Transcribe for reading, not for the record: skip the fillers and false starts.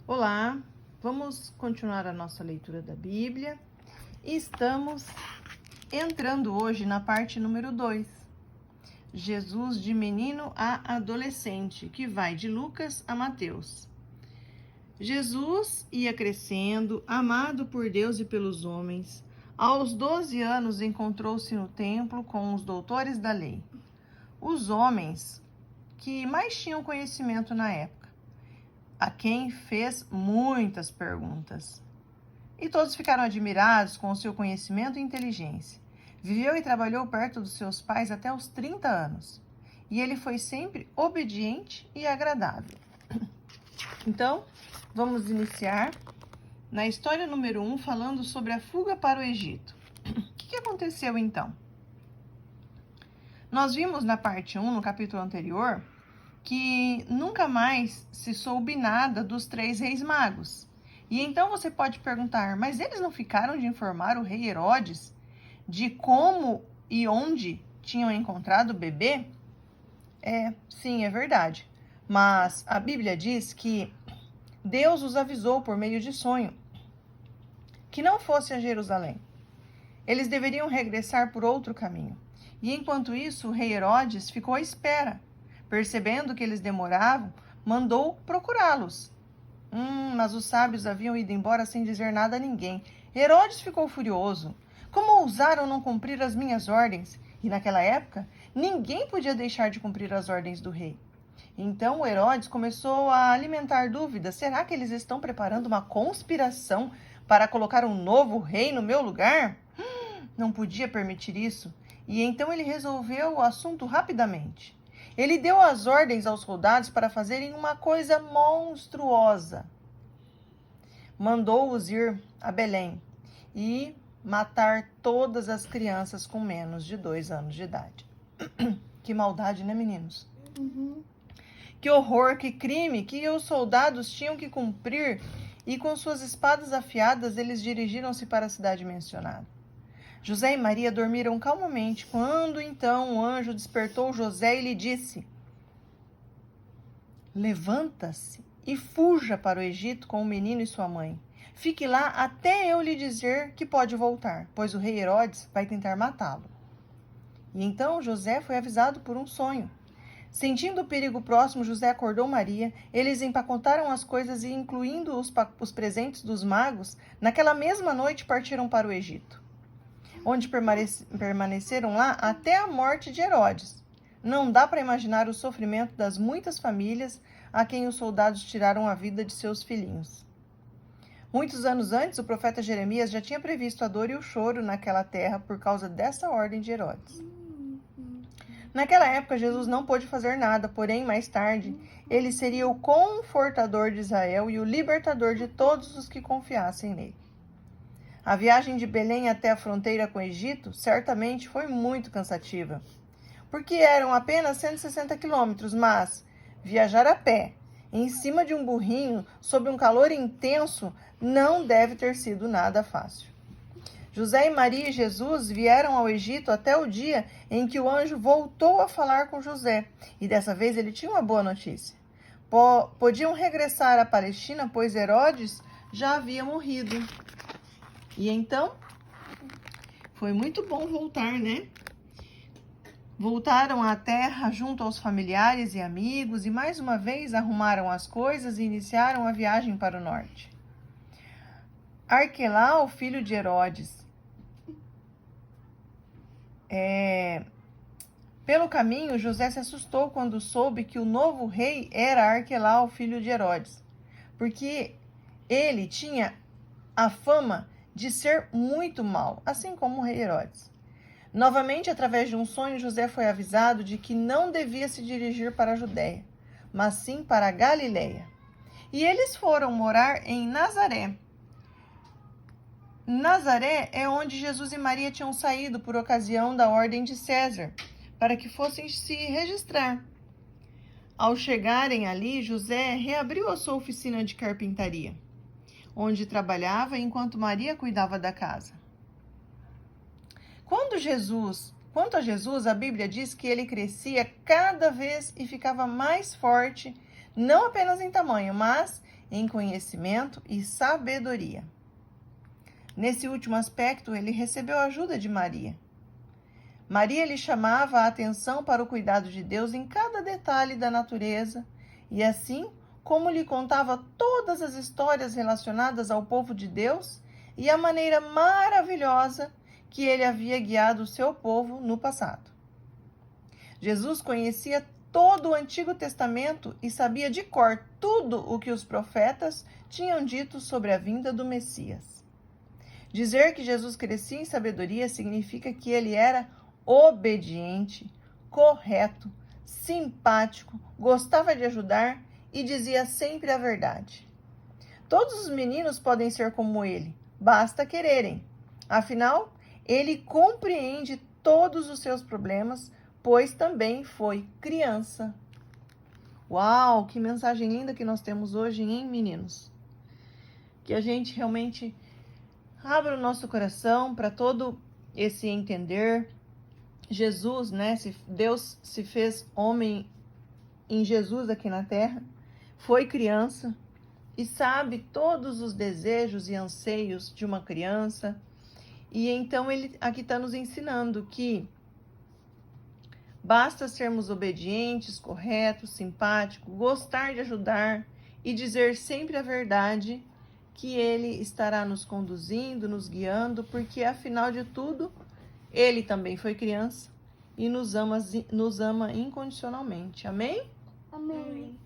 Olá, vamos continuar a nossa leitura da Bíblia e estamos entrando hoje na parte número 2, Jesus de menino a adolescente, que vai de Lucas a Mateus. Jesus ia crescendo, amado por Deus e pelos homens. Aos 12 anos encontrou-se no templo com os doutores da lei, os homens que mais tinham conhecimento na época, a quem fez muitas perguntas. E todos ficaram admirados com o seu conhecimento e inteligência. Viveu e trabalhou perto dos seus pais até os 30 anos. E ele foi sempre obediente e agradável. Então, vamos iniciar na história número 1, falando sobre a fuga para o Egito. O que aconteceu então? Nós vimos na parte 1, no capítulo anterior, que nunca mais se soube nada dos 3 reis magos. E então você pode perguntar, mas eles não ficaram de informar o rei Herodes de como e onde tinham encontrado o bebê? Sim, é verdade. Mas a Bíblia diz que Deus os avisou por meio de sonho que não fosse a Jerusalém. Eles deveriam regressar por outro caminho. E enquanto isso, o rei Herodes ficou à espera. Percebendo que eles demoravam, mandou procurá-los. Mas os sábios haviam ido embora sem dizer nada a ninguém. Herodes ficou furioso. Como ousaram não cumprir as minhas ordens? E naquela época, ninguém podia deixar de cumprir as ordens do rei. Então Herodes começou a alimentar dúvidas. Será que eles estão preparando uma conspiração para colocar um novo rei no meu lugar? Não podia permitir isso. E então ele resolveu o assunto rapidamente. Ele deu as ordens aos soldados para fazerem uma coisa monstruosa. Mandou-os ir a Belém e matar todas as crianças com menos de 2 anos de idade. Que maldade, né, meninos? Que horror, que crime, que os soldados tinham que cumprir. E com suas espadas afiadas, eles dirigiram-se para a cidade mencionada. José e Maria dormiram calmamente, quando então o anjo despertou José e lhe disse: levanta-se e fuja para o Egito com o menino e sua mãe. Fique lá até eu lhe dizer que pode voltar, pois o rei Herodes vai tentar matá-lo. E então José foi avisado por um sonho. Sentindo o perigo próximo, José acordou Maria. Eles empacotaram as coisas e, incluindo os presentes dos magos, naquela mesma noite partiram para o Egito, onde permaneceram lá até a morte de Herodes. Não dá para imaginar o sofrimento das muitas famílias a quem os soldados tiraram a vida de seus filhinhos. Muitos anos antes, o profeta Jeremias já tinha previsto a dor e o choro naquela terra por causa dessa ordem de Herodes. Naquela época, Jesus não pôde fazer nada, porém, mais tarde, ele seria o confortador de Israel e o libertador de todos os que confiassem nele. A viagem de Belém até a fronteira com o Egito certamente foi muito cansativa, porque eram apenas 160 quilômetros, mas viajar a pé, em cima de um burrinho, sob um calor intenso, não deve ter sido nada fácil. José e Maria e Jesus vieram ao Egito até o dia em que o anjo voltou a falar com José, e dessa vez ele tinha uma boa notícia. Podiam regressar à Palestina, pois Herodes já havia morrido. E então, foi muito bom voltar, né? Voltaram à terra junto aos familiares e amigos e mais uma vez arrumaram as coisas e iniciaram a viagem para o norte. Arquelau, filho de Herodes. Pelo caminho, José se assustou quando soube que o novo rei era Arquelau, filho de Herodes, porque ele tinha a fama de ser muito mau, assim como o rei Herodes. Novamente, através de um sonho, José foi avisado de que não devia se dirigir para a Judéia, mas sim para a Galileia. E eles foram morar em Nazaré. Nazaré é onde Jesus e Maria tinham saído por ocasião da ordem de César, para que fossem se registrar. Ao chegarem ali, José reabriu a sua oficina de carpintaria, onde trabalhava enquanto Maria cuidava da casa. Quanto a Jesus, a Bíblia diz que ele crescia cada vez e ficava mais forte, não apenas em tamanho, mas em conhecimento e sabedoria. Nesse último aspecto, ele recebeu a ajuda de Maria. Maria lhe chamava a atenção para o cuidado de Deus em cada detalhe da natureza, e assim como lhe contava todas as histórias relacionadas ao povo de Deus e a maneira maravilhosa que ele havia guiado o seu povo no passado. Jesus conhecia todo o Antigo Testamento e sabia de cor tudo o que os profetas tinham dito sobre a vinda do Messias. Dizer que Jesus crescia em sabedoria significa que ele era obediente, correto, simpático, gostava de ajudar e dizia sempre a verdade. Todos os meninos podem ser como ele, basta quererem. Afinal, ele compreende todos os seus problemas, pois também foi criança. Uau, que mensagem linda que nós temos hoje, hein, meninos? Que a gente realmente abra o nosso coração para todo esse entender. Jesus, né? Deus se fez homem em Jesus aqui na terra, foi criança e sabe todos os desejos e anseios de uma criança. E então ele aqui está nos ensinando que basta sermos obedientes, corretos, simpáticos, gostar de ajudar e dizer sempre a verdade, que ele estará nos conduzindo, nos guiando, porque afinal de tudo, ele também foi criança e nos ama incondicionalmente. Amém? Amém.